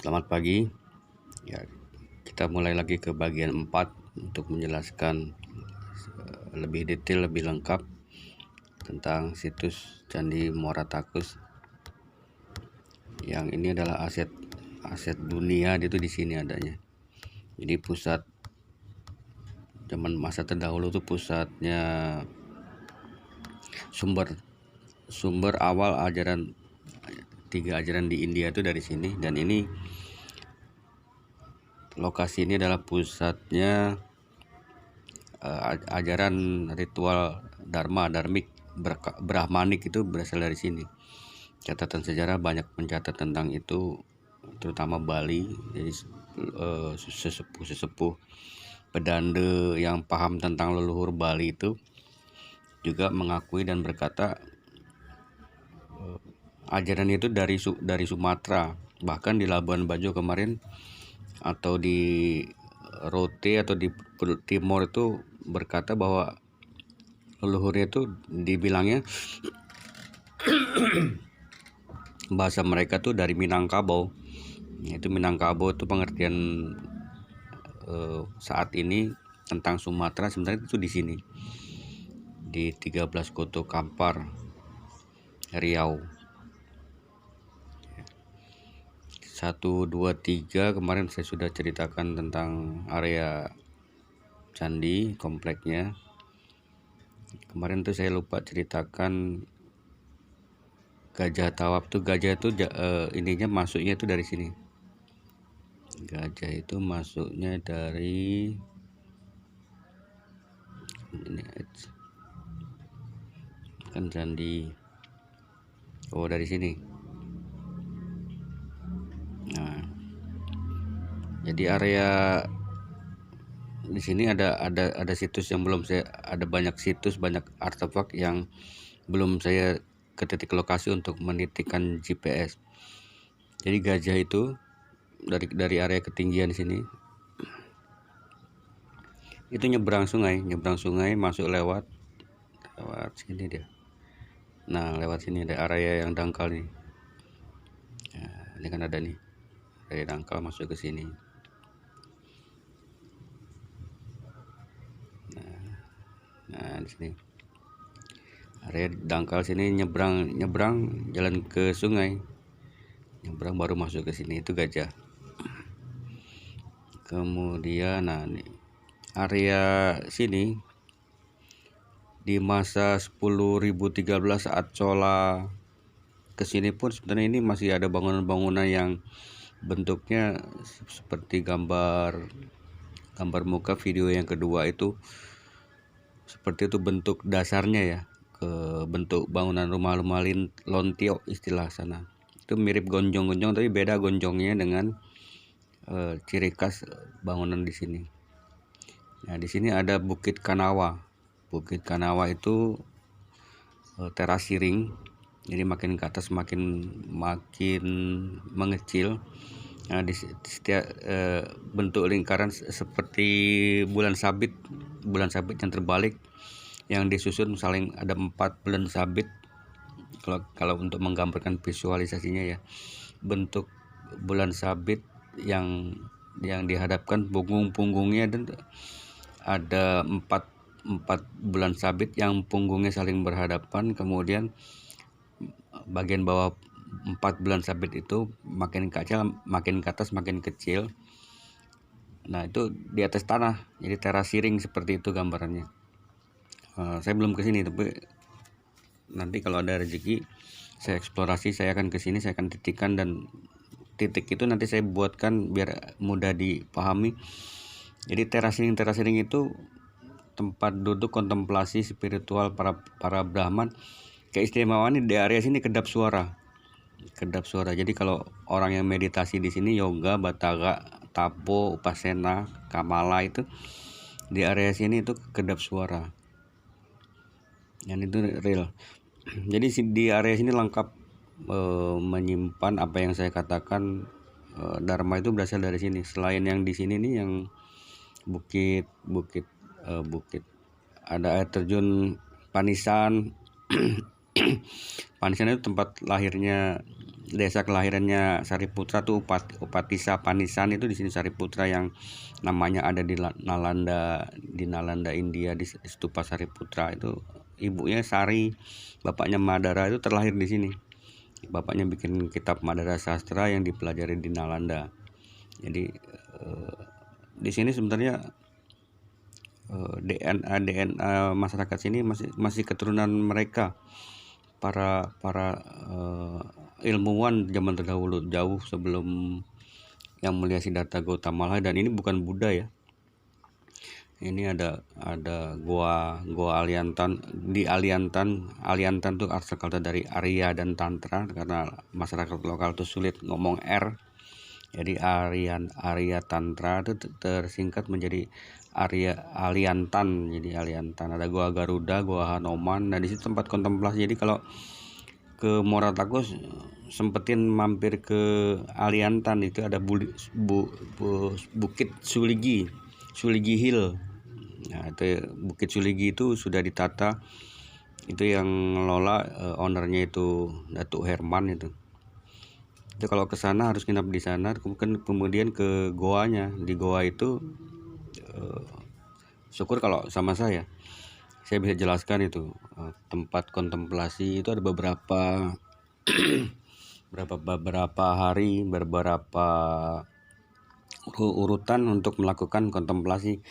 Selamat pagi. Ya, kita mulai lagi ke bagian 4 untuk menjelaskan lebih detail, lebih lengkap tentang situs Candi Muara Takus. Yang ini adalah aset dunia, itu di sini adanya. Jadi pusat zaman masa terdahulu itu pusatnya sumber awal ajaran 3 ajaran di India itu dari sini, dan ini lokasi ini adalah pusatnya ajaran ritual dharmik brahmanik, itu berasal dari sini. Catatan sejarah banyak mencatat tentang itu, terutama Bali. Jadi sesepuh pedande yang paham tentang leluhur Bali itu juga mengakui dan berkata ajaran itu dari Sumatera. Bahkan di Labuan Bajo kemarin, atau di Rote atau di Timor itu berkata bahwa leluhurnya itu dibilangnya bahasa mereka tuh dari Minangkabau. Itu Minangkabau itu pengertian saat ini tentang Sumatera sebenarnya itu di sini, di 13 Koto Kampar, Riau. 1, 2, 3 kemarin saya sudah ceritakan tentang area candi kompleknya. Kemarin tuh saya lupa ceritakan Gajah Tawab tuh. Gajah itu ininya masuknya itu dari sini. Gajah itu masuknya dari ini kan candi. Oh, dari sini. Nah, jadi area di sini ada situs yang belum saya, ada banyak situs, banyak artefak yang belum saya ke titik lokasi untuk menitikkan GPS. Jadi gajah itu dari area ketinggian sini itu nyebrang sungai masuk lewat sini dia. Nah, lewat sini ada area yang dangkal nih. Nah, ini kan ada nih area dangkal masuk ke sini. Nah, di sini area dangkal sini, nyebrang jalan ke sungai, nyebrang baru masuk ke sini, itu gajah. Kemudian nah nih, area sini di masa 10.013 saat Chola kesini pun sebenarnya ini masih ada bangunan-bangunan yang bentuknya seperti gambar muka video yang kedua itu, seperti itu bentuk dasarnya ya, ke bentuk bangunan rumah-rumah lontio istilah sana. Itu mirip gonjong-gonjong, tapi beda gonjongnya dengan ciri khas bangunan di sini. Nah, di sini ada Bukit Kanawa. Bukit Kanawa itu teras siring. Jadi makin ke atas makin mengecil. Nah, di setiap bentuk lingkaran seperti bulan sabit yang terbalik, yang disusun saling ada 4 bulan sabit. Kalau untuk menggambarkan visualisasinya ya, bentuk bulan sabit yang dihadapkan punggungnya, dan ada 4 bulan sabit yang punggungnya saling berhadapan. Kemudian bagian bawah 4 bulan sabit itu makin kecil, makin ke atas makin kecil. Nah, itu di atas tanah, jadi teras siring seperti itu gambarannya. Saya belum ke sini, tapi nanti kalau ada rezeki saya eksplorasi, saya akan ke sini, saya akan titikkan, dan titik itu nanti saya buatkan biar mudah dipahami. Jadi teras siring itu tempat duduk kontemplasi spiritual para Brahman. Keistimewaannya di area sini kedap suara. Jadi kalau orang yang meditasi di sini, yoga, batara, tapo, upasena, kamala, itu di area sini itu kedap suara. Dan itu real. Jadi di area sini lengkap menyimpan apa yang saya katakan. Dharma itu berasal dari sini. Selain yang di sini nih, yang bukit ada air terjun Panisan Panisan itu tempat lahirnya, desa kelahirannya Sariputra tuh Upatisa Panisan itu di sini Sariputra, yang namanya ada di Nalanda India, di Stupa Sariputra itu. Ibunya Sari, bapaknya Madara, itu terlahir di sini. Bapaknya bikin kitab Madara Sastra yang dipelajari di Nalanda. Jadi di sini sebenarnya DNA masyarakat sini masih keturunan mereka, para ilmuwan zaman terdahulu, jauh sebelum Yang Mulia Siddhartha Gautama lah. Dan ini bukan Buddha ya. Ini ada gua Aliantan. Di Aliantan tuh asal kata dari Arya dan Tantra, karena masyarakat lokal tuh sulit ngomong R. Jadi Arya Tantra itu tersingkat menjadi Aliantan. Jadi Aliantan. Ada Gua Garuda, Gua Hanoman. Nah, di situ tempat kontemplasi. Jadi kalau ke Muara Takus sempetin mampir ke Aliantan, itu ada Bukit Suligi Hill. Nah, itu Bukit Suligi itu sudah ditata, itu yang ngelola ownernya itu Datuk Herman itu. Itu kalau ke sana harus nginap di sana, kemudian ke goanya. Di goa itu syukur kalau sama saya bisa jelaskan itu tempat kontemplasi itu ada beberapa hari, beberapa urutan untuk melakukan kontemplasi.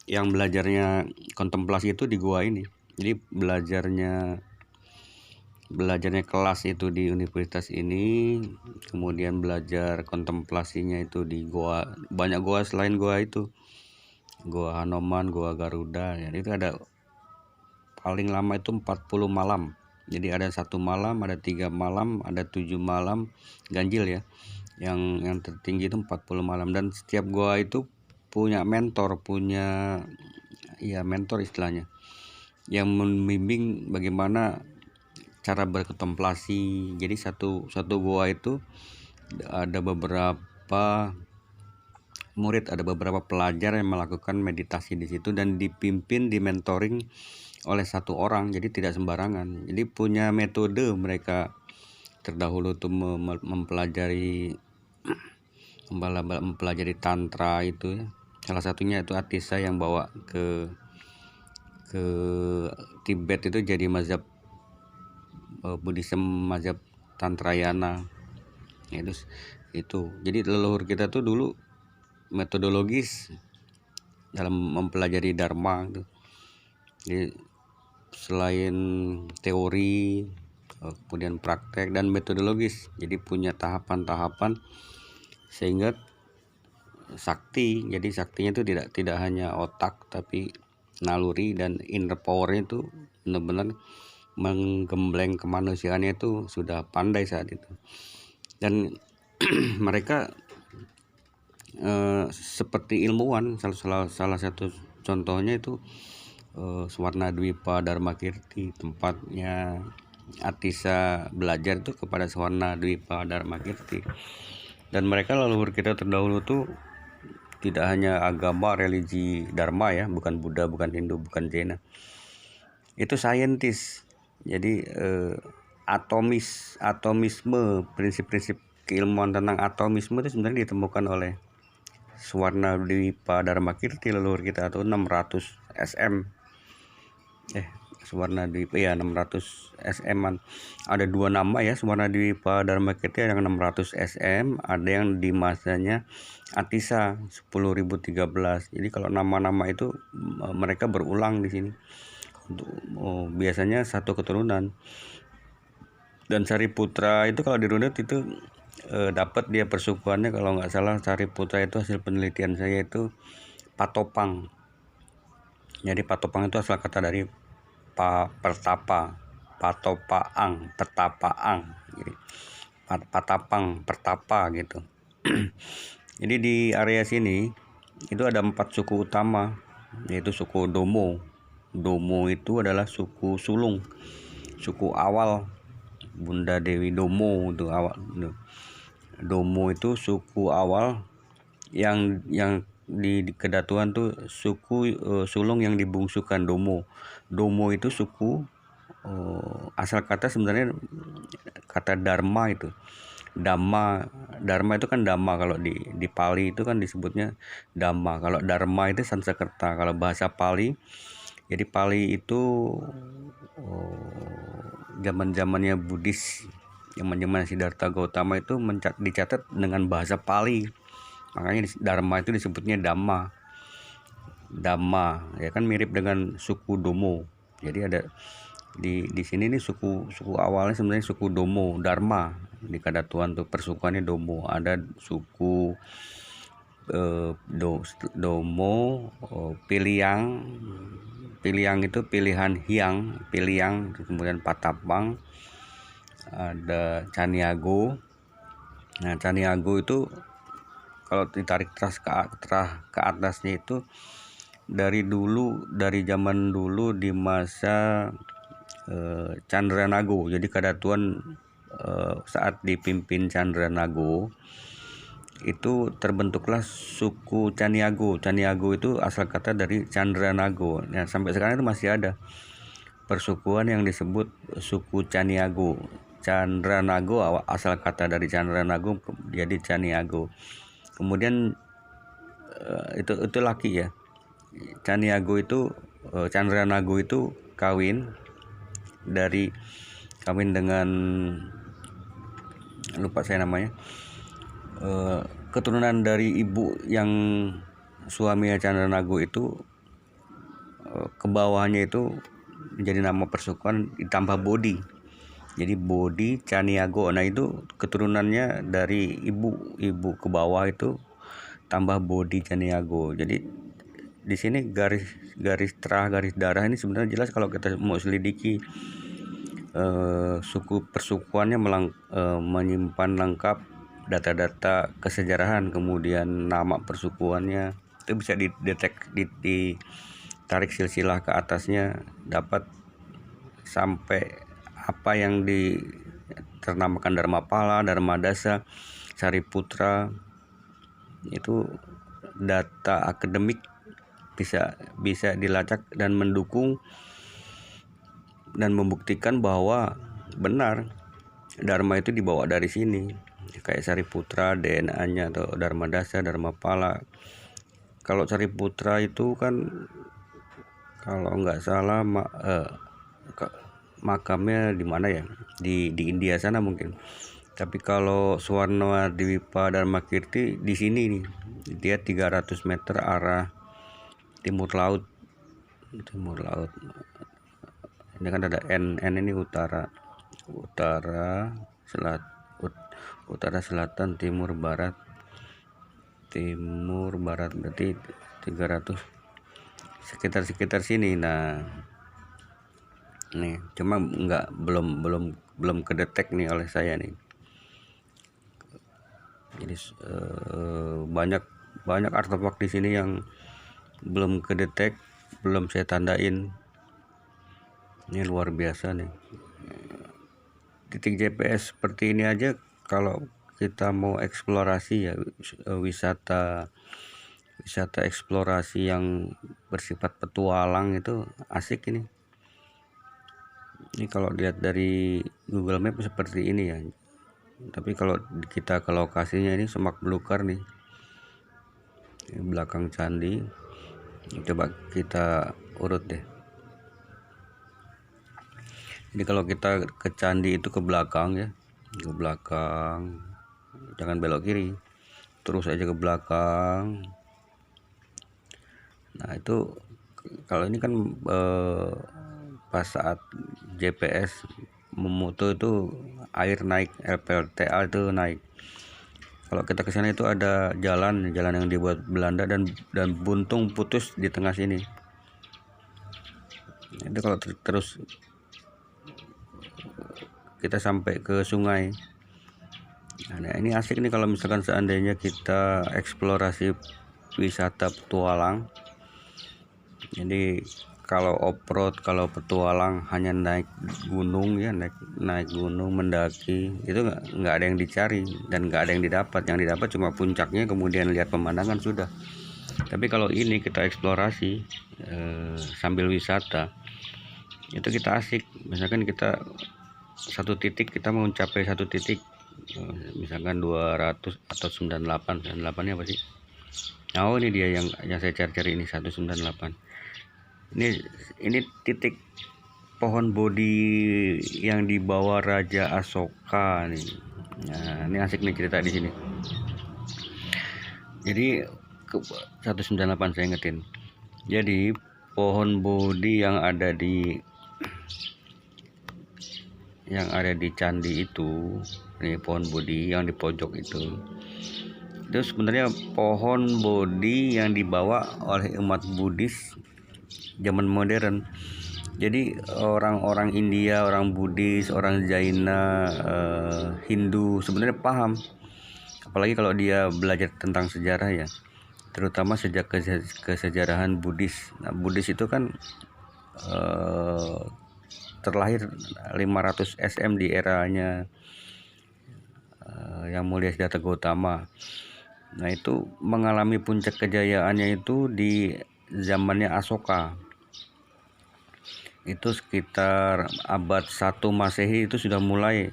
Yang belajarnya kontemplasi itu di gua ini. Jadi belajarnya kelas itu di universitas ini, kemudian belajar kontemplasinya itu di goa. Banyak goa selain goa itu, Gua Hanoman, Gua Garuda ya. Itu ada paling lama itu 40 malam. Jadi ada 1 malam, ada 3 malam, ada 7 malam, ganjil ya. Yang tertinggi itu 40 malam. Dan setiap gua itu punya mentor, mentor istilahnya, yang membimbing bagaimana cara berkontemplasi. Jadi satu gua itu ada beberapa murid, ada beberapa pelajar yang melakukan meditasi di situ dan dipimpin, dimentoring oleh satu orang. Jadi tidak sembarangan. Jadi punya metode mereka terdahulu tuh mempelajari tantra itu ya. Salah satunya itu Atisa yang bawa ke Tibet itu jadi mazhab Buddhism, mazhab Tantrayana. Ya, itu. Jadi leluhur kita tuh dulu metodologis dalam mempelajari dharma gitu. Jadi selain teori, kemudian praktek dan metodologis, jadi punya tahapan-tahapan sehingga sakti. Jadi saktinya itu tidak hanya otak, tapi naluri dan inner powernya itu benar-benar menggembleng kemanusiaannya itu sudah pandai saat itu. Dan mereka seperti ilmuwan. Salah satu contohnya itu Swarnadwipa Dharmakirti, tempatnya Atisa belajar itu kepada Swarnadwipa Dharmakirti. Dan mereka leluhur kita terdahulu tuh tidak hanya agama, religi, dharma ya, bukan Buddha, bukan Hindu, bukan Jaina. Itu saintis. Jadi atomisme, prinsip-prinsip keilmuan tentang atomisme itu sebenarnya ditemukan oleh Swarnadwipa Dharmakirti, leluhur kita, atau 600 SM. Swarnadwipa ya 600 SM-an. Ada 2 nama ya, Swarnadwipa Dharmakirti yang 600 SM, ada yang di masanya Atisa 10.013. Jadi kalau nama-nama itu mereka berulang di sini. Biasanya satu keturunan. Dan Sariputra itu kalau dirunut itu dapat dia persukuannya, kalau nggak salah Sariputra itu hasil penelitian saya itu Patopang. Jadi Patopang itu asal kata dari pertapa, Patopaang, pertapaang. Jadi Patapang, pertapa gitu. Jadi di area sini itu ada 4 suku utama, yaitu suku Domo. Domo itu adalah suku sulung, suku awal Bunda Dewi Domo itu awal. Domo itu suku awal yang di kedatuan tuh suku sulung yang dibungsukan Domo. Domo itu suku asal kata sebenarnya kata dharma itu. Dharma itu kan dhamma, kalau di Pali itu kan disebutnya dhamma. Kalau dharma itu Sanskerta, kalau bahasa Pali. Jadi Pali itu zaman-zamannya Buddhis, zaman-zaman Siddhartha Gautama itu dicatat dengan bahasa Pali. Makanya dharma itu disebutnya dhamma. Ya kan mirip dengan suku Domo. Jadi ada di sini nih suku awalnya sebenarnya suku Domo, Dharma. Di Kadatuan tuh persukuannya Domo. Ada suku Domo, Piliang itu pilihan Hyang, Piliang, kemudian Patapang, ada Caniago. Nah, Caniago itu kalau ditarik terus ke atasnya itu dari zaman dulu di masa Candranago. Jadi Kadatuan saat dipimpin Candranago itu terbentuklah suku Caniago. Caniago itu asal kata dari Candranago. Nah, sampai sekarang itu masih ada persukuan yang disebut suku Caniago. Candranago asal kata dari Candranago jadi Caniago. Kemudian itu laki ya. Caniago itu Candranago itu kawin dengan, lupa saya namanya, keturunan dari ibu yang suaminya Candranago itu, ke bawahnya itu menjadi nama persukuan ditambah Bodhi. Jadi Bodhi Caniago. Nah, itu keturunannya dari ibu ke bawah itu tambah Bodhi Caniago. Jadi di sini garis darah ini sebenarnya jelas kalau kita mau selidiki suku persukuannya menyimpan lengkap data-data kesejarahan, kemudian nama persukuannya itu bisa ditarik silsilah ke atasnya, dapat sampai apa yang ternamakan Dharmapala, Dharmadasa, Sariputra. Itu data akademik bisa dilacak dan mendukung dan membuktikan bahwa benar Dharma itu dibawa dari sini. Kayak Sariputra DNA-nya atau Dharmadasa, Dharmapala. Kalau Sariputra itu kan kalau nggak salah makamnya di mana ya? Di India sana mungkin. Tapi kalau Suwarna Dwipa Dharmakirti di sini nih. Dia 300 meter arah timur laut. Ini kan ada N ini utara, selatan, timur, barat berarti 300 sekitar sini. Nah, nih cuma belum kedetek nih oleh saya nih. Jadi banyak artefak di sini yang belum kedetek, belum saya tandain. Ini luar biasa nih. Titik GPS seperti ini aja kalau kita mau eksplorasi ya, wisata eksplorasi yang bersifat petualang itu asik ini. Ini kalau lihat dari Google Map seperti ini ya. Tapi kalau kita ke lokasinya ini semak belukar nih. Ini belakang candi. Coba kita urut deh. Jadi kalau kita ke candi itu ke belakang ya. Ke belakang. Jangan belok kiri. Terus aja ke belakang. Nah, itu kalau ini kan pas saat GPS memutu itu air naik, LPLTA itu naik. Kalau kita ke sana itu ada jalan yang dibuat Belanda dan buntung putus di tengah sini. Itu kalau terus kita sampai ke sungai. Nah, ini asik nih kalau misalkan seandainya kita eksplorasi wisata petualang. Jadi kalau off-road, kalau petualang hanya naik gunung ya, naik gunung, mendaki, itu nggak ada yang dicari dan nggak ada yang didapat. Yang didapat cuma puncaknya, kemudian lihat pemandangan sudah. Tapi kalau ini kita eksplorasi sambil wisata, itu kita asik. Misalkan kita satu titik, kita mau mencapai satu titik, misalkan 200 atau 98 98 apa sih? Oh, ini dia yang saya cari-cari, ini 198. Ini titik pohon Bodhi yang dibawa Raja Asoka nih. Nah, ini asik nih cerita di sini. Jadi 198 saya ingetin. Jadi pohon Bodhi yang ada di candi itu, ini pohon Bodhi yang di pojok itu sebenarnya pohon Bodhi yang dibawa oleh umat Buddhis zaman modern. Jadi orang-orang India, orang Buddhis, orang Jaina, Hindu sebenarnya paham, apalagi kalau dia belajar tentang sejarah ya, terutama sejak kesejarahan Buddhis. Nah, Buddhis itu kan terlahir 500 SM di eranya Yang Mulia Siddhartha Gautama. Nah, itu mengalami puncak kejayaannya itu di zamannya Asoka. Itu sekitar abad 1 Masehi itu sudah mulai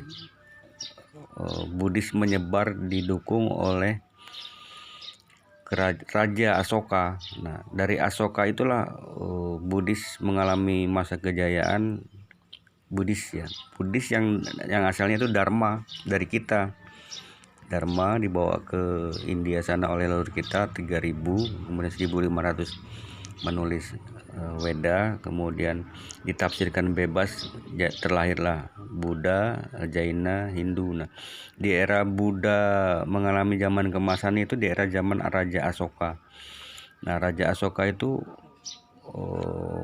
Buddhis menyebar, didukung oleh Raja Asoka. Nah, dari Asoka itulah Buddhis mengalami masa kejayaan. Buddhis yang asalnya itu Dharma dari kita. Dharma dibawa ke India sana oleh leluhur kita 3000, kemudian 1500 menulis Weda, kemudian ditafsirkan bebas, terlahirlah Buddha, Jaina, Hindu. Nah, di era Buddha mengalami zaman kemasan itu di era zaman Raja Asoka. Nah, Raja Asoka itu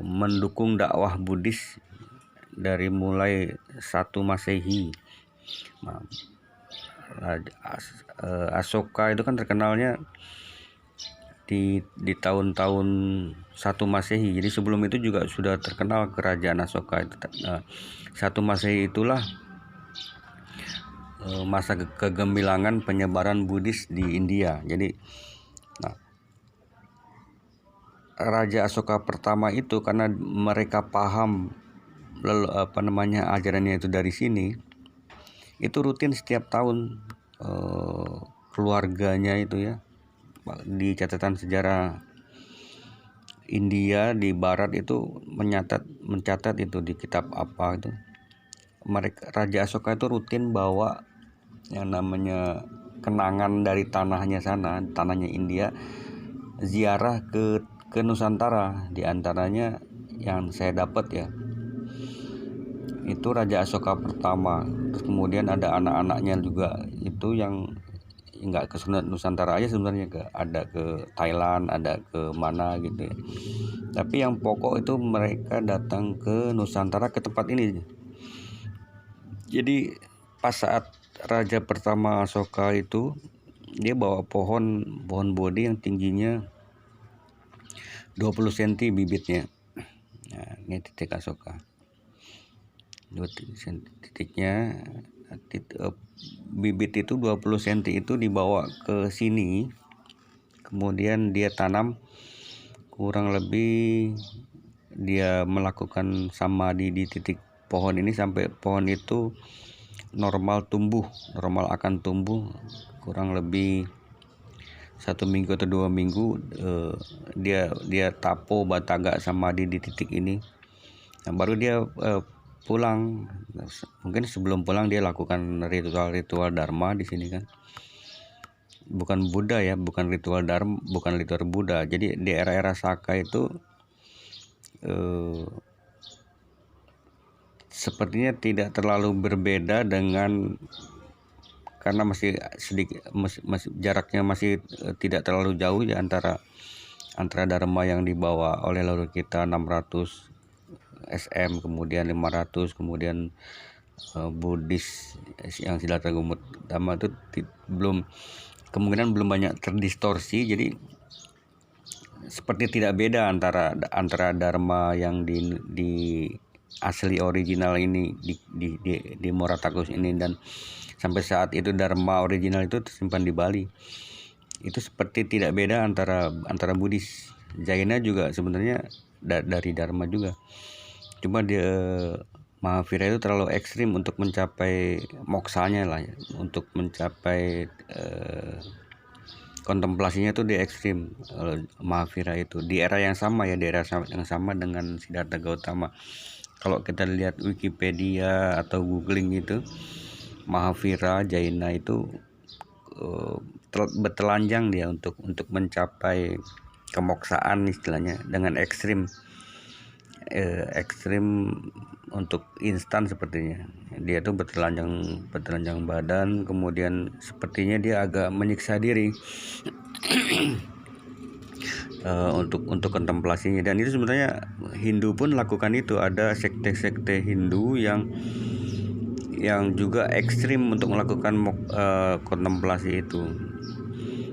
mendukung dakwah Buddhis dari mulai 1 Masehi. Nah, Asoka itu kan terkenalnya di tahun-tahun 1 Masehi. Jadi sebelum itu juga sudah terkenal kerajaan Asoka itu. 1 Masehi itulah masa kegemilangan penyebaran Buddhis di India. Jadi Raja Asoka pertama itu karena mereka paham ajarannya itu dari sini, itu rutin setiap tahun keluarganya itu ya, di catatan sejarah India di barat itu mencatat itu di kitab apa itu, Raja Asoka itu rutin bawa yang namanya kenangan dari tanahnya sana, tanahnya India, ziarah ke Nusantara. Di antaranya yang saya dapat ya, itu Raja Asoka pertama. Terus kemudian ada anak-anaknya juga itu yang nggak ke Nusantara aja sebenarnya, ada ke Thailand, ada ke mana gitu ya. Tapi yang pokok itu mereka datang ke Nusantara, ke tempat ini. Jadi pas saat Raja pertama Asoka itu dia bawa pohon Bodhi yang tingginya 20 cm bibitnya. Nah, ini titik Asoka. 2 titiknya, bibit itu 20 cm itu dibawa ke sini, kemudian dia tanam, kurang lebih dia melakukan samadhi di titik pohon ini sampai pohon itu normal akan tumbuh kurang lebih 1 minggu atau 2 minggu. Dia tapo bataga samadhi di titik ini. Nah, baru dia pulang. Mungkin sebelum pulang dia lakukan ritual Dharma di sini kan. Bukan Buddha ya, bukan ritual Dharma, bukan ritual Buddha. Jadi di era-era Saka itu sepertinya tidak terlalu berbeda dengan, karena masih sedikit, masih jaraknya masih tidak terlalu jauh ya antara Dharma yang dibawa oleh leluhur kita 600 SM, kemudian 500, kemudian Buddhis yang Siddhartha Gautama itu kemungkinan belum banyak terdistorsi. Jadi seperti tidak beda antara Dharma yang di asli original ini di Moratakus ini, dan sampai saat itu Dharma original itu tersimpan di Bali. Itu seperti tidak beda antara Buddhis. Jaina juga sebenarnya dari Dharma juga. Cuma dia Mahavira itu terlalu ekstrim untuk mencapai moksanya lah ya, untuk mencapai kontemplasinya tuh dia ekstrim. Mahavira itu di era yang sama ya, di era yang sama dengan Siddhartha Gautama. Kalau kita lihat Wikipedia atau googling itu, Mahavira Jaina itu bertelanjang dia untuk mencapai kemoksaan istilahnya dengan ekstrim untuk instan sepertinya. Dia tuh bertelanjang badan, kemudian sepertinya dia agak menyiksa diri untuk kontemplasinya. Dan itu sebenarnya Hindu pun lakukan itu. Ada sekte-sekte Hindu yang juga ekstrim untuk melakukan kontemplasi itu.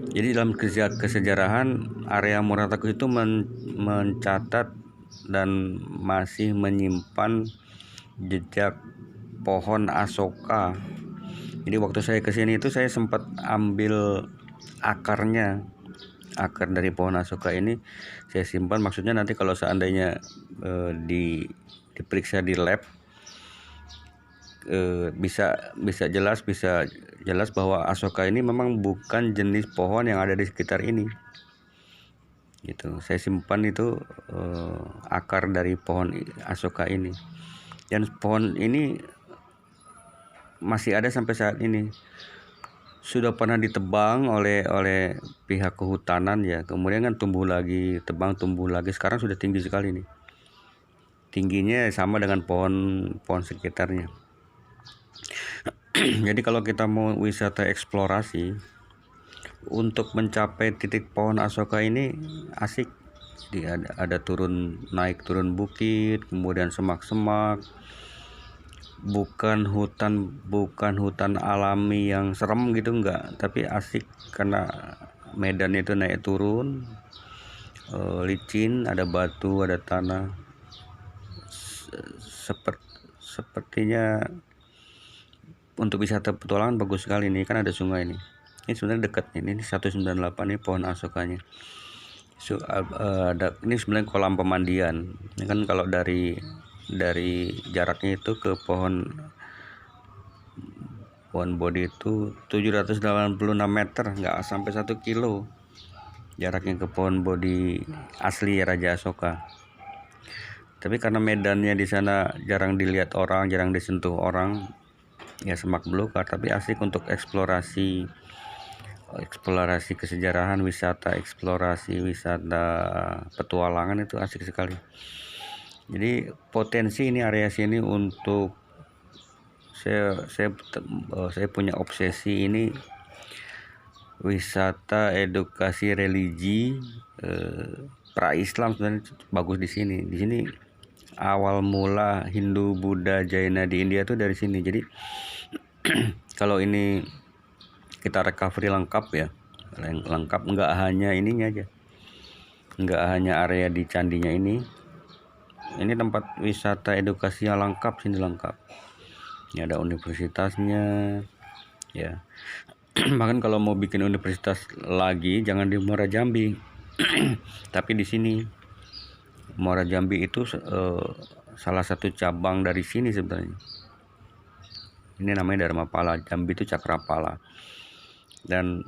Jadi dalam kesejarahan area Muratakus itu mencatat dan masih menyimpan jejak pohon Asoka. Jadi waktu saya kesini itu saya sempat ambil akar dari pohon Asoka ini saya simpan. Maksudnya nanti kalau seandainya diperiksa di lab, bisa jelas bahwa Asoka ini memang bukan jenis pohon yang ada di sekitar ini gitu. Saya simpan itu akar dari pohon Asoka ini, dan pohon ini masih ada sampai saat ini. Sudah pernah ditebang oleh pihak kehutanan ya, kemudian kan tumbuh lagi, sekarang sudah tinggi sekali nih, tingginya sama dengan pohon sekitarnya. Jadi kalau kita mau wisata eksplorasi untuk mencapai titik pohon Asoka ini asik. Jadi ada turun bukit, kemudian semak-semak, bukan hutan alami yang serem gitu, enggak, tapi asik karena medan itu naik turun, licin, ada batu, ada tanah. Sepertinya untuk wisata petualangan bagus sekali nih, kan ada sungai nih. Ini sebenarnya dekat ini 198 ini pohon Asokanya. Ada ini sebenarnya kolam pemandian. Ini kan kalau dari jaraknya itu ke pohon Bodhi itu 786 meter, nggak sampai 1 kilo jaraknya ke pohon Bodhi asli Raja Asoka. Tapi karena medannya di sana jarang dilihat orang, jarang disentuh orang, ya semak belukar, tapi asik untuk eksplorasi kesejarahan, wisata petualangan itu asik sekali. Jadi potensi ini area sini untuk saya punya obsesi ini wisata edukasi religi pra-Islam sebenarnya bagus di sini. Di sini awal mula Hindu, Buddha, Jaina di India tuh dari sini. Jadi kalau ini kita recovery lengkap ya, nggak hanya ininya aja, nggak hanya area di candinya ini tempat wisata edukasi yang lengkap, sini lengkap. Ini ada universitasnya ya. Bahkan kalau mau bikin universitas lagi jangan di Muara Jambi tapi di sini. Muara Jambi itu salah satu cabang dari sini sebenarnya. Ini namanya Dharmapala. Jambi itu Cakrapala. Dan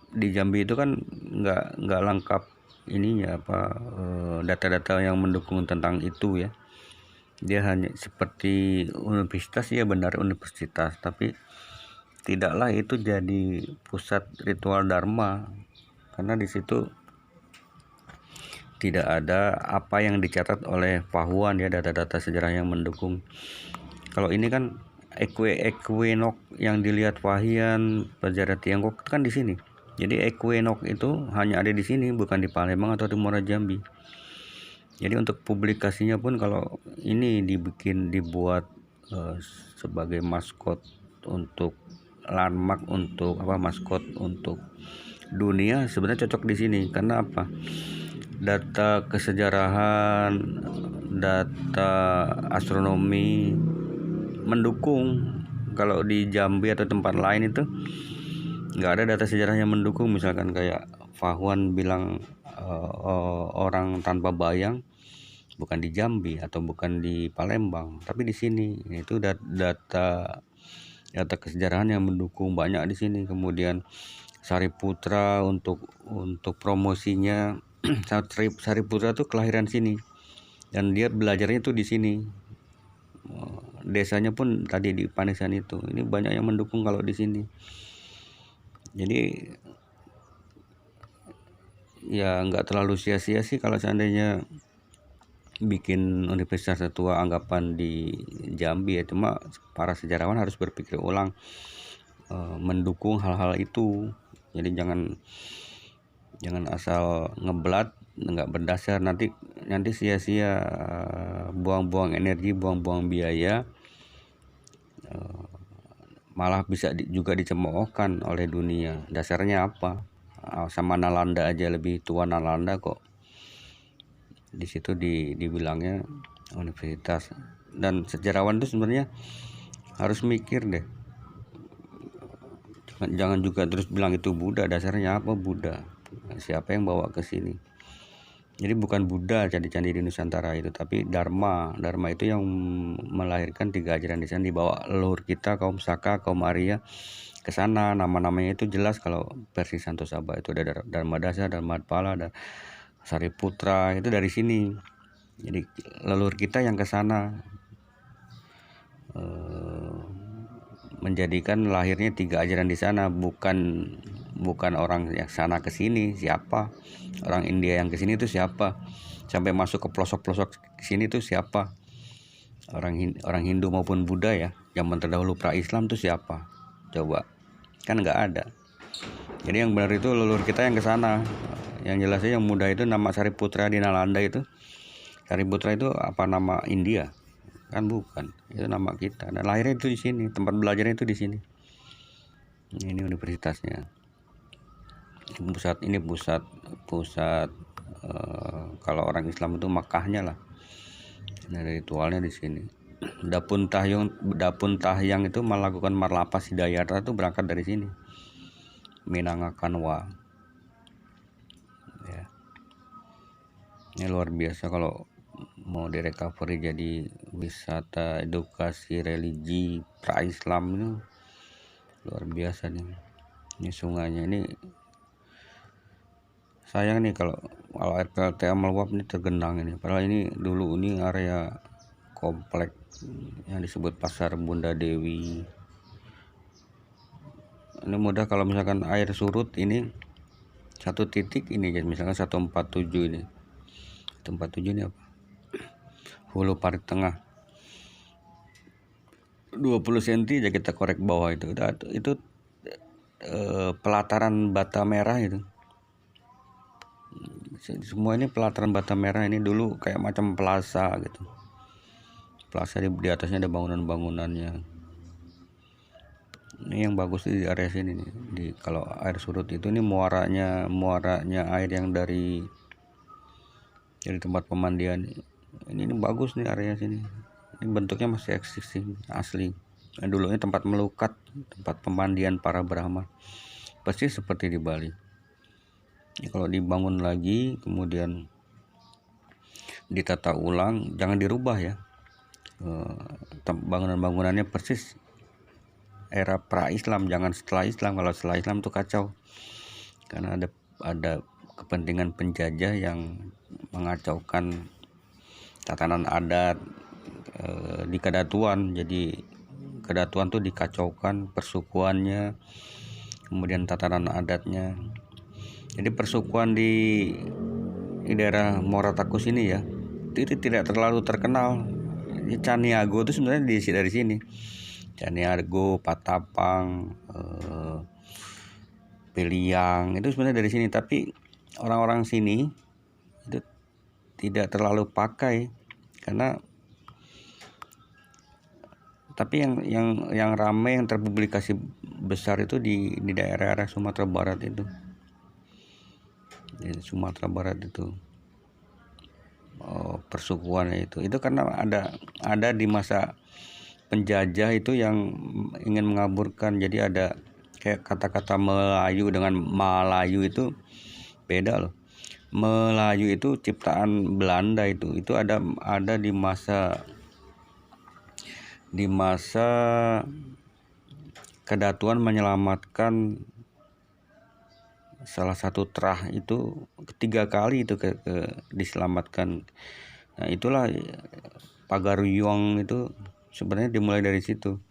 di Jambi itu kan nggak lengkap ininya data-data yang mendukung tentang itu ya. Dia hanya seperti universitas, ya benar universitas, tapi tidaklah itu jadi pusat ritual dharma, karena di situ tidak ada apa yang dicatat oleh Pahuan ya, data-data sejarah yang mendukung. Kalau ini kan equinox yang dilihat Wahian, Pejabat Tiongkok kan di sini. Jadi equinox itu hanya ada di sini, bukan di Palembang atau di Muara Jambi. Jadi untuk publikasinya pun kalau ini dibuat sebagai maskot untuk landmark, untuk maskot untuk dunia, sebenarnya cocok di sini. Karena apa? Data kesejarahan, data astronomi mendukung. Kalau di Jambi atau tempat lain itu nggak ada data sejarahnya mendukung. Misalkan kayak Pahuan bilang orang tanpa bayang, bukan di Jambi atau bukan di Palembang, tapi di sini. Itu data kesejarahan yang mendukung banyak di sini. Kemudian Sariputra untuk promosinya. Sariputra tuh kelahiran sini dan dia belajarnya tuh di sini. Desanya pun tadi di Panesan itu. Ini banyak yang mendukung kalau di sini. Jadi ya nggak terlalu sia-sia sih kalau seandainya bikin universitas tertua anggapan di Jambi ya. Cuma para sejarawan harus berpikir ulang mendukung hal-hal itu. Jadi jangan asal ngeblat nggak berdasar, nanti sia-sia, buang-buang energi, buang-buang biaya, malah bisa juga dicemoohkan oleh dunia. Dasarnya apa? Sama Nalanda aja, lebih tua Nalanda kok di situ dibilangnya universitas. Dan sejarawan itu sebenarnya harus mikir deh, jangan juga terus bilang itu Buddha. Dasarnya apa Buddha? Siapa yang bawa ke sini? Jadi bukan Buddha candi-candi di Nusantara itu, tapi Dharma itu yang melahirkan 3 ajaran di sana, dibawa leluhur kita kaum Saka, kaum Arya ke sana. Nama-namanya itu jelas kalau versi Santo Saba itu ada Dharma Dasa, Dharma Pala, ada Sariputra, itu dari sini. Jadi leluhur kita yang ke sana menjadikan lahirnya 3 ajaran di sana, bukan orang yang sana ke sini. Siapa orang India yang ke sini itu siapa? Sampai masuk ke pelosok-pelosok sini itu siapa? Orang Hindu maupun Buddha ya, zaman terdahulu pra-Islam itu siapa? Coba, kan nggak ada. Jadi yang benar itu leluhur kita yang ke sana. Yang jelasnya yang muda itu nama Sariputra di Nalanda itu. Sariputra itu apa nama India? Kan bukan, itu nama kita. Dan lahirnya itu di sini, tempat belajarnya itu di sini. Ini universitasnya. Ini pusat kalau orang Islam itu Makkahnya lah. Nah, ritualnya di sini. Dapun Tahyang itu melakukan marlapas hidayata itu berangkat dari sini. Minangakanwa. Ya. Ini luar biasa kalau mau direcovery jadi wisata edukasi religi pra-Islam itu luar biasa nih. Ini sungainya ini sayang nih kalau air PLTA meluap ini tergenang ini. Padahal ini dulu ini area komplek yang disebut Pasar Bunda Dewi. Ini mudah kalau misalkan air surut ini satu titik ini, misalkan 147 ini. 147 ini apa? Hulu Parit Tengah 20 cm aja kita korek bawah itu pelataran bata merah itu. Semua ini pelataran bata merah ini dulu kayak macam plaza gitu. Plaza di atasnya ada bangunan-bangunannya. Ini yang bagus di area sini nih. Kalau air surut itu ini muaranya air yang dari tempat pemandian. Ini bagus nih area sini. Ini bentuknya masih eksisting asli. Nah, dulunya tempat melukat, tempat pemandian para Brahma. Persis seperti di Bali. Ini kalau dibangun lagi, kemudian ditata ulang, jangan dirubah ya. Bangunan-bangunannya persis era pra-Islam, jangan setelah Islam. Kalau setelah Islam tuh kacau. Karena ada kepentingan penjajah yang mengacaukan tatanan adat di Kedatuan. Jadi Kedatuan tuh dikacaukan persukuannya, kemudian tatanan adatnya. Jadi persukuan di daerah Moratakus ini ya itu tidak terlalu terkenal. Caniago itu sebenarnya dari sini. Caniago, Patapang, Peliang itu sebenarnya dari sini. Tapi orang-orang sini itu tidak terlalu pakai karena tapi yang ramai, yang terpublikasi besar itu di daerah Sumatera Barat itu. Di Sumatera Barat itu persukuannya itu karena ada di masa penjajah itu yang ingin mengaburkan. Jadi ada kayak kata-kata Melayu dengan Malayu itu beda loh. Melayu itu ciptaan Belanda, itu ada di masa Kedatuan menyelamatkan salah satu terah itu 3 kali itu diselamatkan. Nah, itulah Pagaruyung itu sebenarnya dimulai dari situ.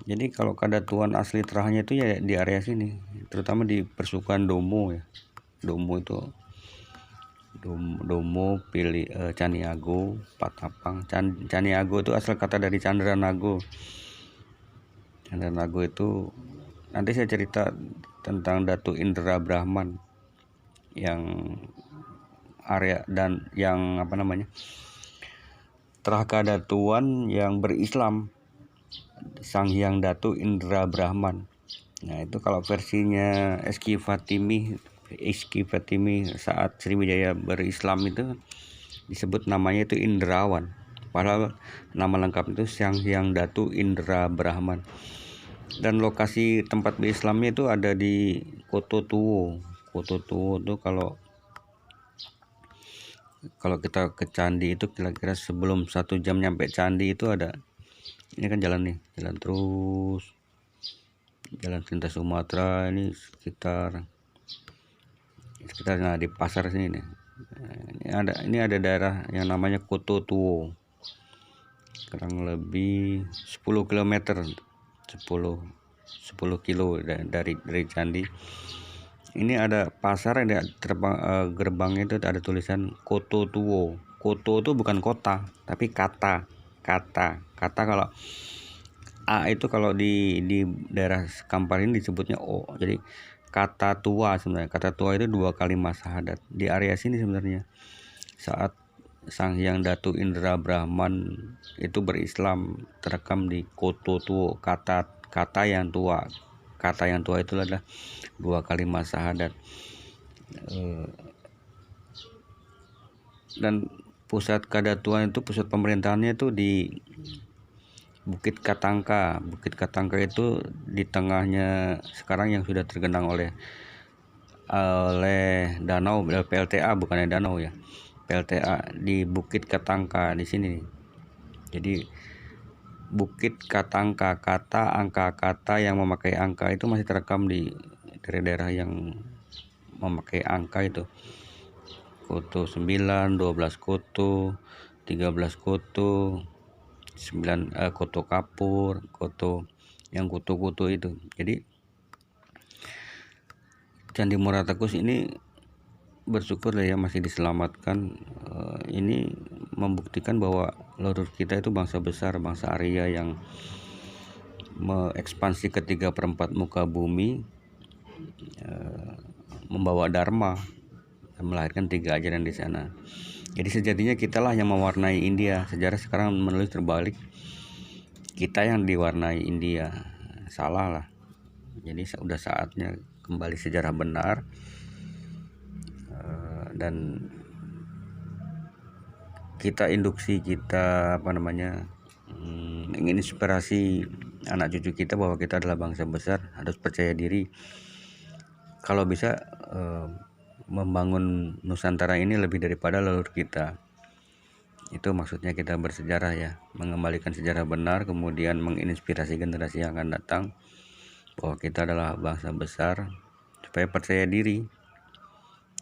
Jadi kalau Kedatuan asli terahnya itu ya di area sini, terutama di Persukan Domo ya. Domo itu Domo, Caniago, Patapang. Caniago itu asal kata dari Candranago. Candranago itu nanti saya cerita tentang Datu Indra Brahman yang area dan yang terah Kedatuan yang berislam, Sang Hyang Datu Indra Brahman. Nah, itu kalau versinya Eski Fatimi saat Sriwijaya berislam itu disebut namanya itu Indrawan, padahal nama lengkap itu Sang Hyang Datu Indra Brahman. Dan lokasi tempat berislamnya itu ada di Koto Tuwo. Koto Tuwo itu kalau kita ke candi itu kira-kira sebelum 1 jam nyampe candi itu ada, ini kan jalan nih, jalan terus, jalan lintas Sumatera, ini sekitar nah di pasar sini nih. Ini ada daerah yang namanya Koto Tuwo, kurang lebih 10 km 10 kilo dari candi. Ini ada pasar, ada gerbangnya itu ada tulisan Koto Tuwo. Koto itu bukan kota tapi kata. Kalau A itu kalau di daerah Kampar ini disebutnya O. Jadi kata tua, sebenarnya kata tua itu 2 kalimat syahadat. Di area sini sebenarnya saat Sang Hyang Datu Indra Brahman itu berislam terekam di Koto Tuwo, kata yang tua. Kata yang tua itu adalah 2 kalimat syahadat. Dan pusat Kedatuan itu, pusat pemerintahannya itu di Bukit Katangka. Bukit Katangka itu di tengahnya sekarang yang sudah tergenang oleh danau, PLTA, bukannya danau ya, PLTA di Bukit Katangka di sini. Jadi Bukit Katangka, kata yang memakai angka itu masih terekam di daerah-daerah yang memakai angka itu. Koto 9, 12 koto, 13 koto, 9 koto kapur, koto yang kutu-kutu itu. Jadi Candi Muara Takus ini bersyukur ya masih diselamatkan. Ini membuktikan bahwa leluhur kita itu bangsa besar, bangsa Arya yang mengekspansi ke 3/4 muka bumi, membawa dharma dan melahirkan 3 ajaran di sana. Jadi sejatinya kitalah yang mewarnai India. Sejarah sekarang menulis terbalik, kita yang diwarnai India. Salah lah. Jadi sudah saatnya kembali sejarah benar, dan kita induksi, kita menginspirasi anak cucu kita bahwa kita adalah bangsa besar, harus percaya diri. Kalau bisa membangun Nusantara ini lebih daripada leluhur kita. Itu maksudnya kita bersejarah ya, mengembalikan sejarah benar, kemudian menginspirasi generasi yang akan datang bahwa kita adalah bangsa besar, supaya percaya diri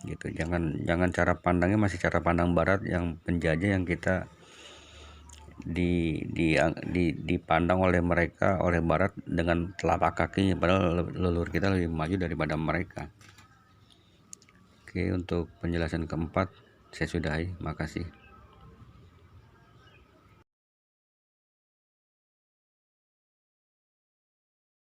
gitu. Jangan cara pandangnya masih cara pandang barat yang penjajah, yang kita dipandang oleh mereka, oleh barat dengan telapak kakinya, padahal leluhur kita lebih maju daripada mereka. Oke, untuk penjelasan keempat saya sudahi. Makasih.